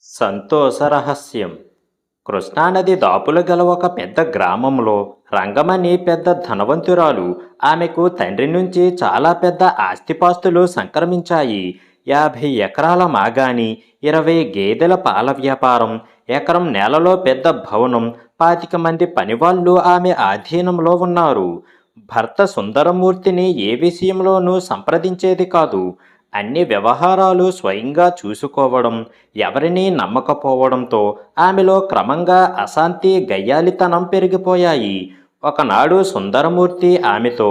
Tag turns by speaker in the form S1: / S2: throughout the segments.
S1: సంతోష రహస్యం. కృష్ణానది దాపులు గల ఒక పెద్ద గ్రామంలో రంగమని పెద్ద ధనవంతురాలు. ఆమెకు తండ్రి నుంచి చాలా పెద్ద ఆస్తిపాస్తులు సంక్రమించాయి. 50 ఎకరాల మాగాని, 20 గేదెల పాల వ్యాపారం, ఎకరం నేలలో పెద్ద భవనం, 25 పనివాళ్ళు ఆమె ఆధీనంలో ఉన్నారు. భర్త సుందరమూర్తిని ఏ విషయంలోనూ సంప్రదించేది కాదు. అన్ని వ్యవహారాలు స్వయంగా చూసుకోవడం, ఎవరినీ నమ్మకపోవడంతో ఆమెలో క్రమంగా అశాంతి, గయ్యాళితనం పెరిగిపోయాయి. ఒకనాడు సుందరమూర్తి ఆమెతో,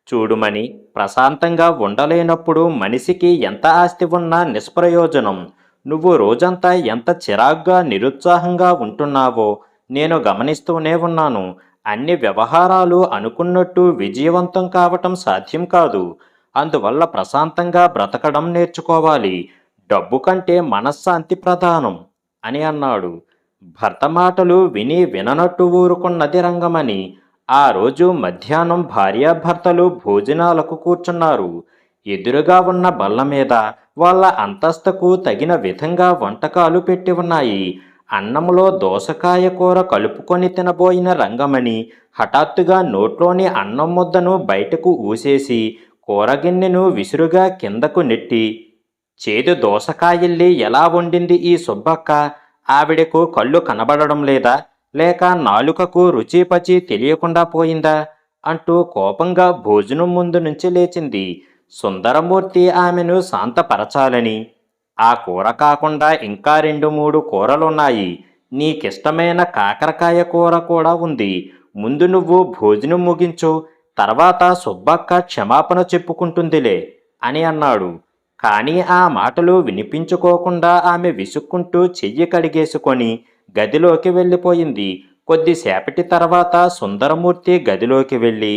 S1: చూడుమని, ప్రశాంతంగా ఉండలేనప్పుడు మనిషికి ఎంత ఆస్తి ఉన్నా నిష్ప్రయోజనం. నువ్వు రోజంతా ఎంత చిరాగ్గా, నిరుత్సాహంగా ఉంటున్నావో నేను గమనిస్తూనే ఉన్నాను. అన్ని వ్యవహారాలు అనుకున్నట్టు విజయవంతం కావటం సాధ్యం కాదు. అందువల్ల ప్రశాంతంగా బ్రతకడం నేర్చుకోవాలి. డబ్బు కంటే మనశ్శాంతి ప్రధానం అని అన్నాడు. భర్త మాటలు విని విననట్టు ఊరుకున్నది రంగమని. ఆ రోజు మధ్యాహ్నం భార్యాభర్తలు భోజనాలకు కూర్చున్నారు. ఎదురుగా ఉన్న బల్ల మీద వాళ్ళ అంతస్తుకు తగిన విధంగా వంటకాలు పెట్టి ఉన్నాయి. అన్నంలో దోసకాయ కూర కలుపుకొని తినబోయిన రంగమణి హఠాత్తుగా నోట్లోని అన్నం ముద్దను బయటకు ఊసేసి కూరగిన్నెను విసురుగా కిందకు నెట్టి, చేదు దోసకాయల్లి ఎలా వండింది ఈ సుబ్బక్క? ఆవిడకు కళ్ళు కనబడడం లేదా? లేక నాలుకకు రుచిపచి తెలియకుండా పోయిందా? అంటూ కోపంగా భోజనం ముందు నుంచి లేచింది. సుందరమూర్తి ఆమెను శాంతపరచాలని, ఆ కూర కాకుండా ఇంకా 2-3 కూరలున్నాయి. నీకిష్టమైన కాకరకాయ కూర కూడా ఉంది. ముందు నువ్వు భోజనం ముగించు, తర్వాత సుబ్బక్క క్షమాపణ చెప్పుకుంటుందిలే అని అన్నాడు. కానీ ఆ మాటలు వినిపించుకోకుండా ఆమె విసుక్కుంటూ చెయ్యి కడిగేసుకొని గదిలోకి వెళ్ళిపోయింది. కొద్దిసేపటి తర్వాత సుందరమూర్తి గదిలోకి వెళ్ళి,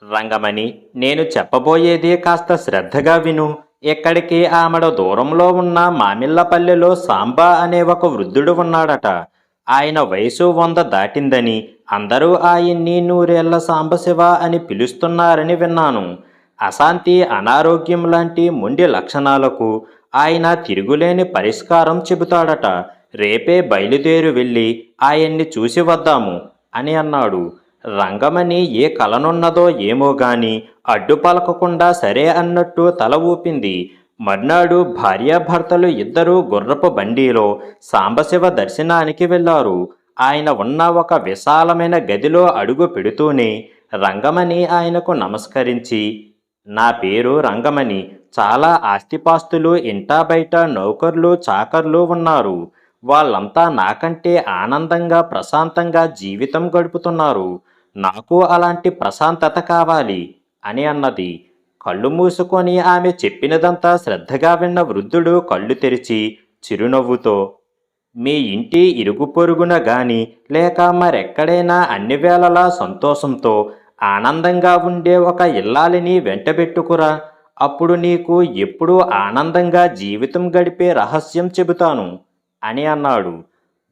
S1: రంగమణి, నేను చెప్పబోయేది కాస్త శ్రద్ధగా విను. ఇక్కడికి ఆమడ దూరంలో ఉన్న మామిళ్ళపల్లెలో సాంబా అనే ఒక వృద్ధుడు ఉన్నాడట. ఆయన వయసు 100 దాటిందని, అందరూ ఆయన్ని నూరేళ్ల సాంబశివ అని పిలుస్తున్నారని విన్నాను. అశాంతి, అనారోగ్యం లాంటి మొండి లక్షణాలకు ఆయన తిరుగులేని పరిష్కారం చెబుతాడట. రేపే బయలుదేరి వెళ్ళి ఆయన్ని చూసి వద్దాము అని అన్నాడు. రంగమణి ఏ కలనున్నదో ఏమో గాని అడ్డు పలకకుండా సరే అన్నట్టు తల ఊపింది. మర్నాడు భార్యాభర్తలు ఇద్దరూ గుర్రపు బండిలో సాంబశివ దర్శనానికి వెళ్లారు. ఆయన ఉన్న ఒక విశాలమైన గదిలో అడుగు పెడుతూనే రంగమణి ఆయనకు నమస్కరించి, నా పేరు రంగమణి. చాలా ఆస్తిపాస్తులు, ఇంటా బయట నౌకర్లు, చాకర్లు ఉన్నారు. వాళ్ళంతా నాకంటే ఆనందంగా, ప్రశాంతంగా జీవితం గడుపుతున్నారు. నాకు అలాంటి ప్రశాంతత కావాలి అని అన్నది. కళ్ళు మూసుకొని ఆమె చెప్పినదంతా శ్రద్ధగా విన్న వృద్ధుడు కళ్ళు తెరిచి చిరునవ్వుతో, మీ ఇంటి ఇరుగు పొరుగున గాని లేక మరెక్కడైనా అన్ని వేళలా సంతోషంతో ఆనందంగా ఉండే ఒక ఇల్లాలిని వెంటబెట్టుకురా. అప్పుడు నీకు ఎప్పుడూ ఆనందంగా జీవితం గడిపే రహస్యం చెబుతాను అని అన్నాడు.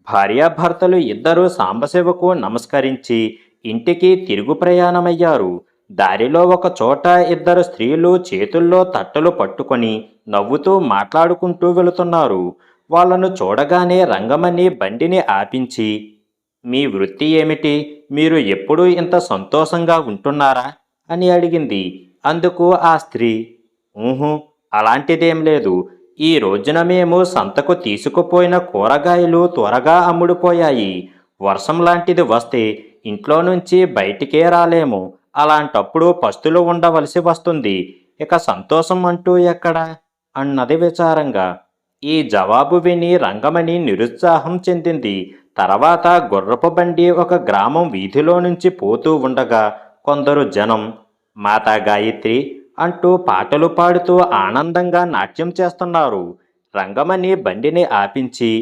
S1: భార్యాభర్తలు ఇద్దరూ సాంబశివకు నమస్కరించి ఇంటికి తిరుగు ప్రయాణమయ్యారు. దారిలో ఒక చోట ఇద్దరు స్త్రీలు చేతుల్లో తట్టలు పట్టుకొని నవ్వుతూ మాట్లాడుకుంటూ వెళుతున్నారు. వాళ్ళను చూడగానే రంగమణి బండిని ఆపించి, మీ వృత్తి ఏమిటి? మీరు ఎప్పుడూ ఇంత సంతోషంగా ఉంటున్నారా అని అడిగింది. అందుకు ఆ స్త్రీ, ఊహు, అలాంటిదేం లేదు. ఈ రోజున మేము సంతకు తీసుకుపోయిన కూరగాయలు త్వరగా అమ్ముడుపోయాయి. వర్షం లాంటిది వస్తే ఇంట్లో నుంచి బయటికే రాలేము. అలాంటప్పుడు పస్తులు ఉండవలసి వస్తుంది. ఇక సంతోషం అంటూ ఎక్కడా అన్నది విచారంగా. ఈ జవాబు విని రంగమణి నిరుత్సాహం చెందింది. తర్వాత గుర్రపు బండి ఒక గ్రామం వీధిలో నుంచి పోతూ ఉండగా కొందరు జనం మాతా గాయత్రి అంటూ పాటలు పాడుతూ ఆనందంగా నాట్యం చేస్తున్నారు. రంగమణి బండిని ఆపించి,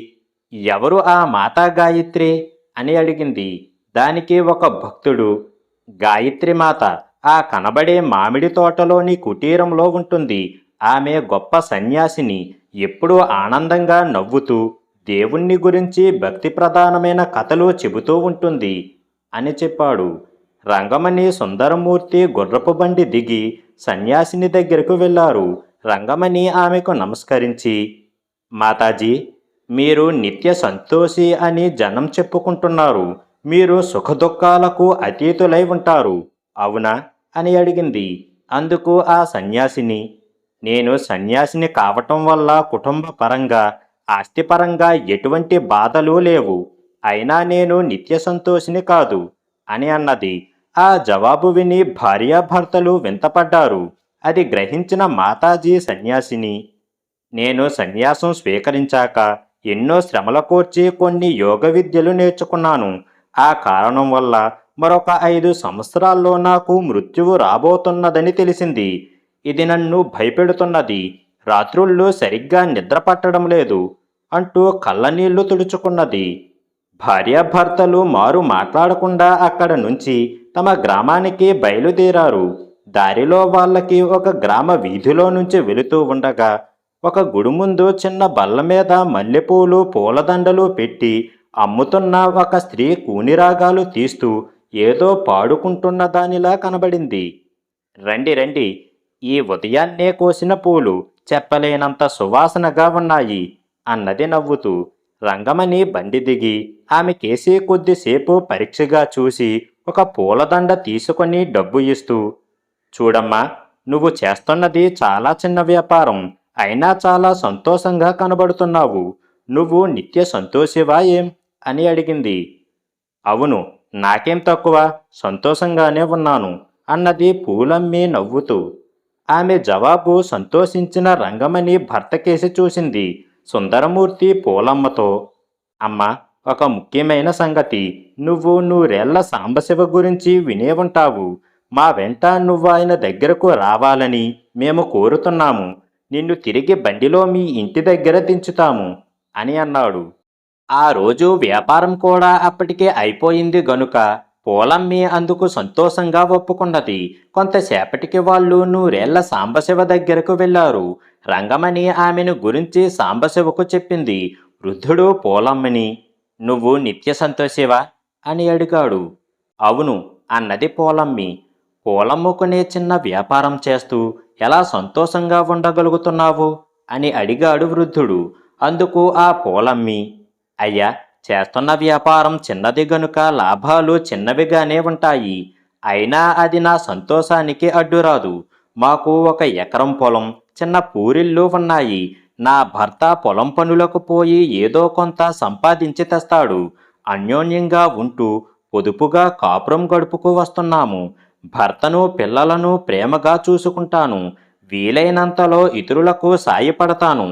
S1: ఎవరు ఆ మాతా గాయత్రి అని అడిగింది. దానికి ఒక భక్తుడు, గాయత్రి మాత ఆ కనబడే మామిడి తోటలోని కుటీరంలో ఉంటుంది. ఆమె గొప్ప సన్యాసిని. ఎప్పుడూ ఆనందంగా నవ్వుతూ దేవుణ్ణి గురించి భక్తి ప్రధానమైన కథలు చెబుతూ ఉంటుంది అని చెప్పాడు. రంగమణి, సుందరమూర్తి గుర్రపు బండి దిగి సన్యాసిని దగ్గరకు వెళ్ళారు. రంగమణి ఆమెకు నమస్కరించి, మాతాజీ, మీరు నిత్య సంతోషి అని జనం చెప్పుకుంటున్నారు. మీరు సుఖదుఖాలకు అతీతులై ఉంటారు. అవునా? అని అడిగింది. అందుకు ఆ సన్యాసిని, నేను సన్యాసిని కావటం వల్ల కుటుంబ పరంగా, ఆస్తిపరంగా ఎటువంటి బాధలు లేవు. అయినా నేను నిత్య సంతోషిని కాదు అని అన్నది. ఆ జవాబు విని భార్యాభర్తలు వింతపడ్డారు. అది గ్రహించిన మాతాజీ సన్యాసిని, నేను సన్యాసం స్వీకరించాక ఎన్నో శ్రమల కోర్చి కొన్ని యోగ విద్యలు నేర్చుకున్నాను. ఆ కారణం వల్ల మరొక 5 సంవత్సరాల్లో నాకు మృత్యువు రాబోతున్నదని తెలిసింది. ఇది నన్ను భయపెడుతున్నది. రాత్రుళ్ళు సరిగ్గా నిద్ర పట్టడం లేదు అంటూ కళ్ళనీళ్లు తుడుచుకున్నది. భార్యాభర్తలు మారు మాట్లాడకుండా అక్కడ నుంచి తమ గ్రామానికి బయలుదేరారు. దారిలో వాళ్ళకి ఒక గ్రామ వీధిలో నుంచి వెళుతూ ఉండగా ఒక గుడి ముందు చిన్న బల్ల మీద మల్లెపూలు పూలదండలు పెట్టి అమ్ముతున్న ఒక స్త్రీ కూనిరాగాలు తీస్తూ ఏదో పాడుకుంటున్న దానిలా కనబడింది. రండి రండి, ఈ ఉదయాన్నే కోసిన పూలు చెప్పలేనంత సువాసనగా ఉన్నాయి అన్నది నవ్వుతూ. రంగమణి బండి దిగి ఆమె కేసి కొద్దిసేపు పరీక్షగా చూసి ఒక పూలదండ తీసుకొని డబ్బు ఇస్తూ, చూడమ్మా, నువ్వు చేస్తున్నది చాలా చిన్న వ్యాపారం, అయినా చాలా సంతోషంగా కనబడుతున్నావు. నువ్వు నిత్య సంతోషివా ఏం అని అడిగింది. అవును, నాకేం తక్కువ, సంతోషంగానే ఉన్నాను అన్నది పూలమ్మి నవ్వుతూ. ఆమె జవాబు సంతోషించిన రంగమణి భర్తకేసి చూసింది. సుందరమూర్తి పూలమ్మతో, అమ్మా, ఒక ముఖ్యమైన సంగతి, నువ్వు నూరేళ్ల సాంబశివ గురించి వినే ఉంటావు. మా వెంట నువ్వు ఆయన దగ్గరకు రావాలని మేము కోరుతున్నాము. నిన్ను తిరిగి బండిలో మీ ఇంటి దగ్గర దించుతాము అని అన్నాడు. ఆ రోజు వ్యాపారం కూడా అప్పటికే అయిపోయింది గనుక పూలమ్మి అందుకు సంతోషంగా ఒప్పుకున్నది. కొంతసేపటికి వాళ్ళు నూరేళ్ల సాంబశివ దగ్గరకు వెళ్ళారు. రంగమణి ఆమెను గురించి సాంబశివకు చెప్పింది. వృద్ధుడు పూలమ్మని, నువ్వు నిత్య సంతోషివా అని అడిగాడు. అవును అన్నది పూలమ్మి. పూలమ్ముకునే చిన్న వ్యాపారం చేస్తూ ఎలా సంతోషంగా ఉండగలుగుతున్నావు అని అడిగాడు వృద్ధుడు. అందుకు ఆ పూలమ్మి, అయ్యా, చేస్తున్న వ్యాపారం చిన్నది గనుక లాభాలు చిన్నవిగానే ఉంటాయి. అయినా అది నా సంతోషానికి అడ్డురాదు. మాకు 1 ఎకరం పొలం, చిన్న పూరిళ్ళు ఉన్నాయి. నా భర్త పొలం పనులకు పోయి ఏదో కొంత సంపాదించి తెస్తాడు. అన్యోన్యంగా ఉంటూ పొదుపుగా కాపురం గడుపుకు వస్తున్నాము. భర్తను పిల్లలను ప్రేమగా చూసుకుంటాను. వీలైనంతలో ఇతరులకు సాయపడతాను.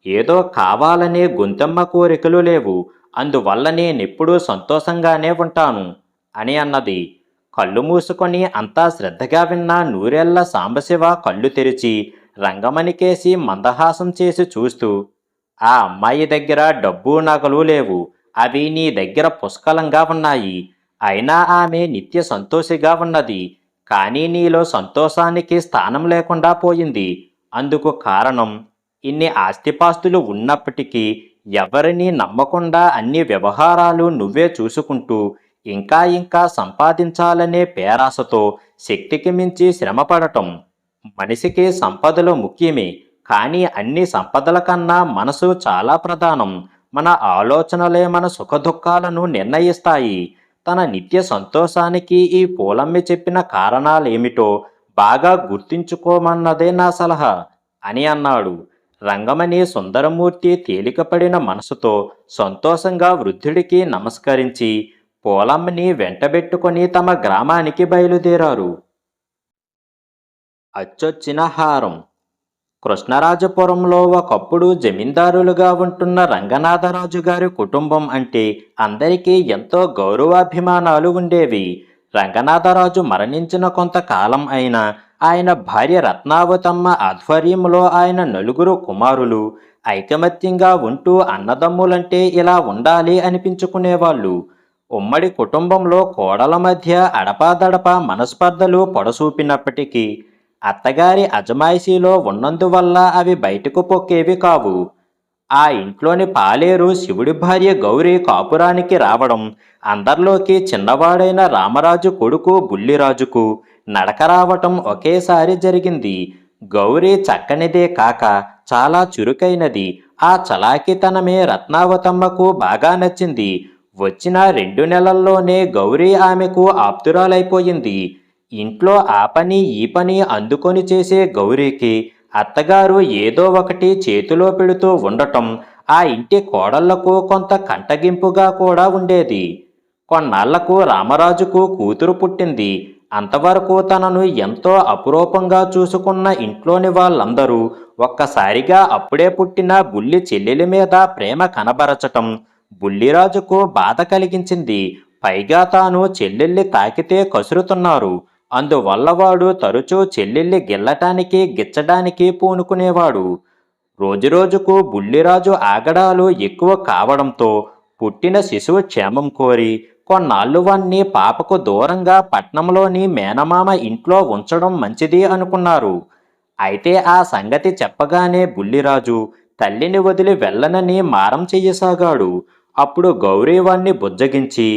S1: ఏదో కావాలనే గొంతెమ్మ కోరికలు లేవు. అందువల్ల నేనెప్పుడూ సంతోషంగానే ఉంటాను అని అన్నది. కళ్ళు మూసుకొని అంతా శ్రద్ధగా విన్న నూరేళ్ల సాంబశివ కళ్ళు తెరిచి రంగమణికేసి మందహాసం చేసి చూస్తూ, ఆ అమ్మాయి దగ్గర డబ్బు నగలు లేవు. అవి నీ దగ్గర పుష్కలంగా ఉన్నాయి. అయినా ఆమె నిత్య సంతోషిగా ఉన్నది. కానీ నీలో సంతోషానికి స్థానం లేకుండా పోయింది. అందుకు కారణం, ఇన్ని ఆస్తిపాస్తులు ఉన్నప్పటికీ ఎవరినీ నమ్మకుండా అన్ని వ్యవహారాలు నువ్వే చూసుకుంటూ ఇంకా ఇంకా సంపాదించాలనే పేరాసతో శక్తికి మించి శ్రమపడటం. మనిషికి సంపదలు ముఖ్యమే, కానీ అన్ని సంపదల కన్నా మనసు చాలా ప్రధానం. మన ఆలోచనలే మన సుఖదుఖాలను నిర్ణయిస్తాయి. తన నిత్య సంతోషానికి ఈ పూలమ్మి చెప్పిన కారణాలేమిటో బాగా గుర్తించుకోమన్నదే నా సలహా అని అన్నాడు. రంగమణి సుందరమూర్తి తేలికపడిన మనసుతో సంతోషంగా వృద్ధుడికి నమస్కరించి పూలమ్మని వెంటబెట్టుకొని తమ గ్రామానికి బయలుదేరారు. అచ్చొచ్చిన హారం. కృష్ణరాజపురంలో ఒకప్పుడు జమీందారులుగా ఉంటున్న రంగనాథరాజు గారి కుటుంబం అంటే అందరికీ ఎంతో గౌరవాభిమానాలు ఉండేవి. రంగనాథరాజు మరణించిన కొంతకాలం అయినా ఆయన భార్య రత్నావతమ్మ ఆధ్వర్యంలో ఆయన 9 కుమారులు ఐకమత్యంగా ఉంటూ అన్నదమ్ములంటే ఇలా ఉండాలి అనిపించుకునేవాళ్ళు. ఉమ్మడి కుటుంబంలో కోడల మధ్య అడపాదడపా మనస్పర్ధలు పొడసూపినప్పటికీ అత్తగారి అజమాయిషీలో ఉన్నందువల్ల అవి బయటకు పొక్కేవి కావు. ఆ ఇంట్లోని పాలేరు శివుడి భార్య గౌరీ కాపురానికి రావడం, అందరిలోకి చిన్నవాడైన రామరాజు కొడుకు బుల్లిరాజుకు నడక రావటం ఒకేసారి జరిగింది. గౌరీ చక్కనిదే కాక చాలా చురుకైనది. ఆ చలాకీతనమే రత్నావతమ్మకు బాగా నచ్చింది. వచ్చిన 2 నెలల్లోనే గౌరీ ఆమెకు ఆప్తురాలైపోయింది. ఇంట్లో ఆ పని ఈ పని అందుకొని చేసే గౌరీకి అత్తగారు ఏదో ఒకటి చేతిలో పెడుతూ ఉండటం ఆ ఇంటి కోడళ్లకు కొంత కంటగింపుగా కూడా ఉండేది. కొన్నాళ్లకు రామరాజుకు కూతురు పుట్టింది. అంతవరకు తనను ఎంతో అపురూపంగా చూసుకున్న ఇంట్లోని వాళ్ళందరూ ఒక్కసారిగా అప్పుడే పుట్టిన బుల్లి చెల్లెలి మీద ప్రేమ కనబరచటం బుల్లిరాజుకు బాధ కలిగించింది. పైగా తాను చెల్లెల్ని తాకితే కసురుతున్నారు. అందువల్ల వాడు తరచూ చెల్లెల్ని గిల్లటానికి గిచ్చడానికి పూనుకునేవాడు. రోజురోజుకు బుల్లిరాజు ఆగడాలు ఎక్కువ కావడంతో పుట్టిన శిశువు క్షేమం కోరి కొన్నాళ్ళు వాణ్ణి పాపకు దూరంగా పట్నంలోని మేనమామ ఇంట్లో ఉంచడం మంచిది అనుకున్నారు. అయితే ఆ సంగతి చెప్పగానే బుల్లిరాజు తల్లిని వదిలి వెళ్ళనని మారం చెయ్యసాగాడు. అప్పుడు గౌరీ వాణ్ణి బుజ్జగించి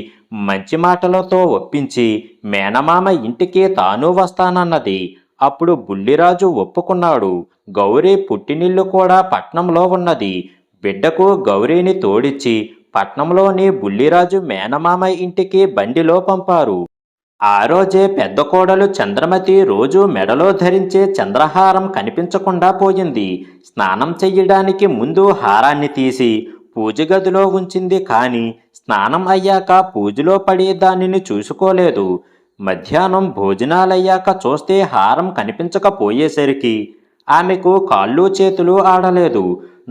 S1: మంచి మాటలతో ఒప్పించి మేనమామ ఇంటికి తాను వస్తానన్నది. అప్పుడు బుల్లిరాజు ఒప్పుకున్నాడు. గౌరీ పుట్టినిల్లు కూడా పట్నంలో ఉన్నది. బిడ్డకు గౌరీని తోడిచ్చి పట్నంలోని బుల్లిరాజు మేనమామ ఇంటికి బండిలో పంపారు. ఆ రోజే పెద్ద కోడలు చంద్రమతి రోజు మెడలో ధరించే చంద్రహారం కనిపించకుండా పోయింది. స్నానం చెయ్యడానికి ముందు హారాన్ని తీసి పూజగదిలో ఉంచింది. కాని స్నానం అయ్యాక పూజలో పడి దానిని చూసుకోలేదు. మధ్యాహ్నం భోజనాలయ్యాక చూస్తే హారం కనిపించకపోయేసరికి ఆమెకు కాళ్ళు చేతులు ఆడలేదు.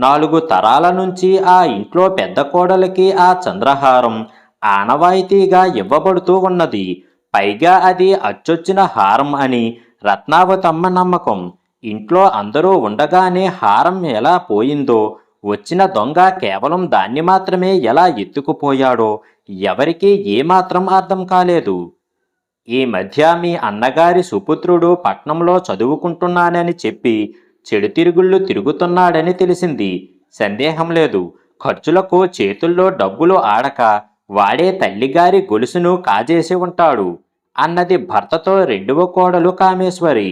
S1: 4 తరాల నుంచి ఆ ఇంట్లో పెద్ద కోడలికి ఆ చంద్రహారం ఆనవాయితీగా ఇవ్వబడుతూ ఉన్నది. పైగా అది అచ్చొచ్చిన హారం అని రత్నావతమ్మ నమ్మకం. ఇంట్లో అందరూ ఉండగానే హారం ఎలా పోయిందో, వచ్చిన దొంగ కేవలం దాన్ని మాత్రమే ఎలా ఎత్తుకుపోయాడో ఎవరికీ ఏమాత్రం అర్థం కాలేదు. ఈ మధ్య మీ అన్నగారి సుపుత్రుడు పట్నంలో చదువుకుంటున్నానని చెప్పి చెడు తిరుగుళ్ళు తిరుగుతున్నాడని తెలిసింది. సందేహం లేదు, ఖర్చులకు చేతుల్లో డబ్బులు ఆడక వాడే తల్లిగారి గొలుసును కాజేసి ఉంటాడు అన్నది భర్తతో 2వ కోడలు కామేశ్వరి.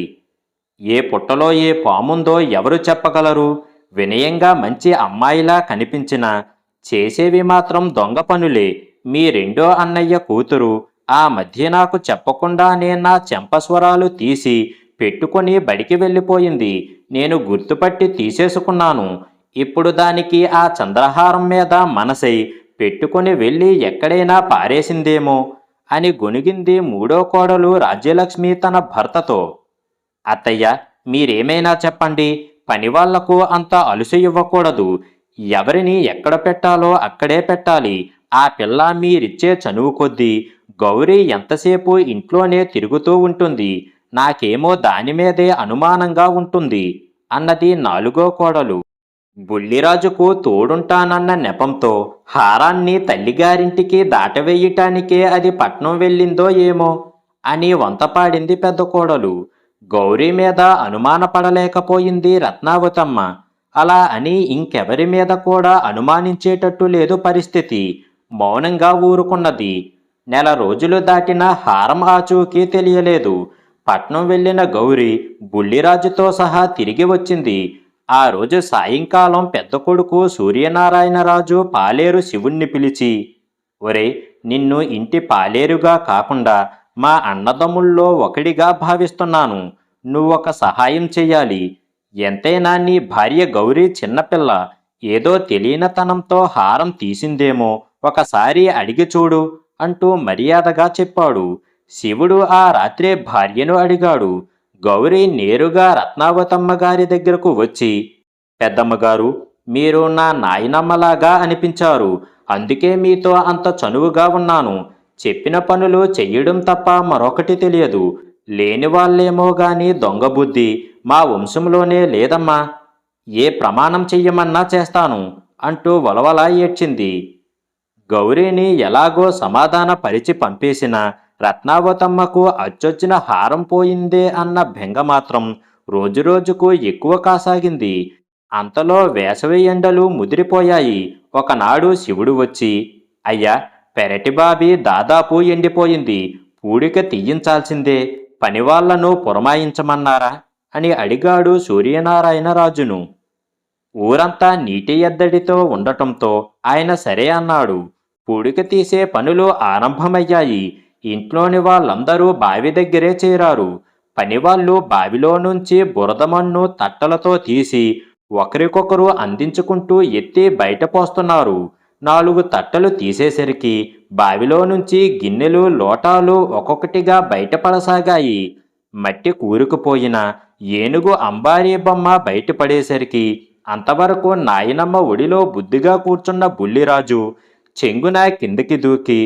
S1: ఏ పుట్టలో ఏ పాముందో ఎవరు చెప్పగలరు? వినయంగా మంచి అమ్మాయిలా కనిపించినా చేసేవి మాత్రం దొంగ పనులే. మీ 2వ అన్నయ్య కూతురు ఆ మధ్య నాకు చెప్పకుండానే నా చెంపస్వరాలు తీసి పెట్టుకొని బడికి వెళ్ళిపోయింది. నేను గుర్తుపట్టి తీసేసుకున్నాను. ఇప్పుడు దానికి ఆ చంద్రహారం మీద మనసై పెట్టుకొని వెళ్ళి ఎక్కడైనా పారేసిందేమో అని గొనిగింది 3వ కోడలు రాజ్యలక్ష్మి తన భర్తతో. అత్తయ్య, మీరేమైనా చెప్పండి. పనివాళ్లకు అంత అలుసు ఇవ్వకూడదు. ఎవరిని ఎక్కడ పెట్టాలో అక్కడే పెట్టాలి. ఆ పిల్ల మీరిచ్చే చనువు కొద్దీ గౌరీ ఎంతసేపు ఇంట్లోనే తిరుగుతూ ఉంటుంది. నాకేమో దానిమీదే అనుమానంగా ఉంటుంది అన్నది 4వ కోడలు. బుల్లిరాజుకు తోడుంటానన్న నెపంతో హారాన్ని తల్లిగారింటికి దాటవేయటానికే అది పట్నం వెళ్ళిందో ఏమో అని వంతపాడింది పెద్ద కోడలు. గౌరీ మీద అనుమానపడలేకపోయింది రత్నావతమ్మ. అలా అని ఇంకెవరి మీద కూడా అనుమానించేటట్టు లేదు పరిస్థితి. మౌనంగా ఊరుకున్నది. 1 నెల రోజులు దాటినా హారం ఆచూకీ తెలియలేదు. పట్నం వెళ్ళిన గౌరీ బుల్లిరాజుతో సహా తిరిగి వచ్చింది. ఆ రోజు సాయంకాలం పెద్ద కొడుకు సూర్యనారాయణరాజు పాలేరు శివుణ్ణి పిలిచి, ఒరే, నిన్ను ఇంటి పాలేరుగా కాకుండా మా అన్నదమ్ముల్లో ఒకడిగా భావిస్తున్నాను. నువ్వొక సహాయం చెయ్యాలి. ఎంతైనా నీ భార్య గౌరీ చిన్నపిల్ల. ఏదో తెలియనితనంతో హారం తీసిందేమో, ఒకసారి అడిగి చూడు అంటూ మర్యాదగా చెప్పాడు. శివుడు ఆ రాత్రే భార్యను అడిగాడు. గౌరీ నేరుగా రత్నావతమ్మ గారి దగ్గరకు వచ్చి, పెద్దమ్మగారు, మీరు నా నాయనమ్మలాగా అనిపించారు. అందుకే మీతో అంత చనువుగా ఉన్నాను. చెప్పిన పనులు చెయ్యడం తప్ప మరొకటి తెలియదు. లేని వాళ్ళేమో గాని దొంగ బుద్ధి మా వంశంలోనే లేదమ్మా. ఏ ప్రమాణం చెయ్యమన్నా చేస్తాను అంటూ వలవలా ఏడ్చింది. గౌరీని ఎలాగో సమాధాన పరిచి పంపేసిన రత్నావతమ్మకు అచ్చొచ్చిన హారం పోయిందే అన్న బెంగ మాత్రం రోజురోజుకు ఎక్కువ కాసాగింది. అంతలో వేసవి ఎండలు ముదిరిపోయాయి. ఒకనాడు శివుడు వచ్చి, అయ్యా, పెరటిబావి దాదాపు ఎండిపోయింది. పూడిక తీయించాల్సిందే. పనివాళ్లను పురమాయించమన్నారా అని అడిగాడు సూర్యనారాయణ రాజును. ఊరంతా నీటి ఎద్దడితో ఉండటంతో ఆయన సరే అన్నాడు. పూడిక తీసే పనులు ఆరంభమయ్యాయి. ఇంట్లోని వాళ్ళందరూ బావి దగ్గరే చేరారు. పనివాళ్ళు బావిలో నుంచి బురద మన్ను తట్టలతో తీసి ఒకరికొకరు అందించుకుంటూ ఎత్తి బయట పోస్తున్నారు. 4 తట్టలు తీసేసరికి బావిలో నుంచి గిన్నెలు లోటాలు ఒక్కొక్కటిగా బయటపడసాగాయి. మట్టి కూరుకుపోయిన ఏనుగు అంబారీ బొమ్మ బయటపడేసరికి అంతవరకు నాయనమ్మ ఒడిలో బుద్ధిగా కూర్చున్న బుల్లిరాజు చెంగున కిందకి దూకి,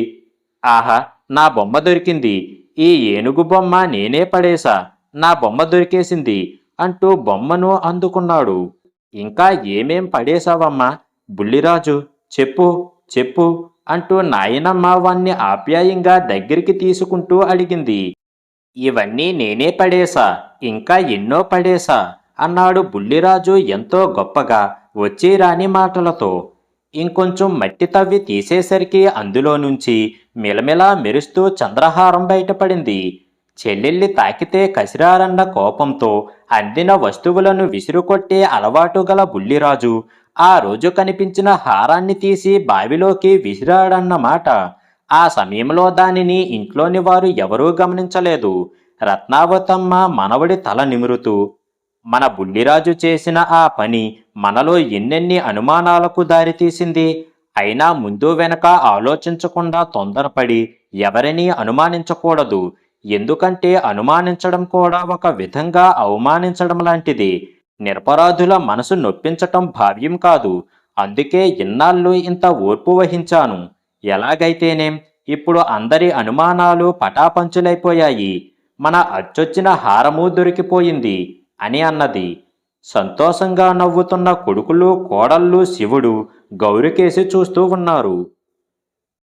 S1: ఆహా, నా బొమ్మ దొరికింది, ఈ ఏనుగు బొమ్మ నేనే పడేశా, నా బొమ్మ దొరికేసింది అంటూ బొమ్మను అందుకున్నాడు. ఇంకా ఏమేం పడేశావమ్మా బుల్లిరాజు, చెప్పు చెప్పు అంటూ నాయనమ్మ వాణ్ణి ఆప్యాయంగా దగ్గరికి తీసుకుంటూ అడిగింది. ఇవన్నీ నేనే పడేశా, ఇంకా ఎన్నో పడేశా అన్నాడు బుల్లిరాజు ఎంతో గొప్పగా వచ్చి రాని మాటలతో. ఇంకొంచెం మట్టి తవ్వి తీసేసరికి అందులో నుంచి మిలమిలా మెరుస్తూ చంద్రహారం బయటపడింది. చెల్లెల్లి తాకితే కసిరారన్న కోపంతో అందిన వస్తువులను విసిరుకొట్టే అలవాటు గల బుల్లిరాజు ఆ రోజు కనిపించిన హారాన్ని తీసి బావిలోకి విసిరాడన్నమాట. ఆ సమయంలో దానిని ఇంట్లోని వారు ఎవరూ గమనించలేదు. రత్నావతమ్మ మనవడి తల నిమురుతూ, మన బుల్లిరాజు చేసిన ఆ పని మనలో ఎన్నెన్ని అనుమానాలకు దారితీసింది. అయినా ముందు వెనక ఆలోచించకుండా తొందరపడి ఎవరినీ అనుమానించకూడదు. ఎందుకంటే అనుమానించడం కూడా ఒక విధంగా అవమానించడం లాంటిది. నిరపరాధుల మనసు నొప్పించటం భావ్యం కాదు. అందుకే ఇన్నాళ్ళు ఇంత ఓర్పు వహించాను. ఎలాగైతేనేం ఇప్పుడు అందరి అనుమానాలు పటాపంచులైపోయాయి. మన అచ్చొచ్చిన హారము దొరికిపోయింది అని అన్నది. సంతోషంగా నవ్వుతున్న కొడుకులు కోడళ్ళు శివుడు గౌరికేసి చూస్తూ ఉన్నారు.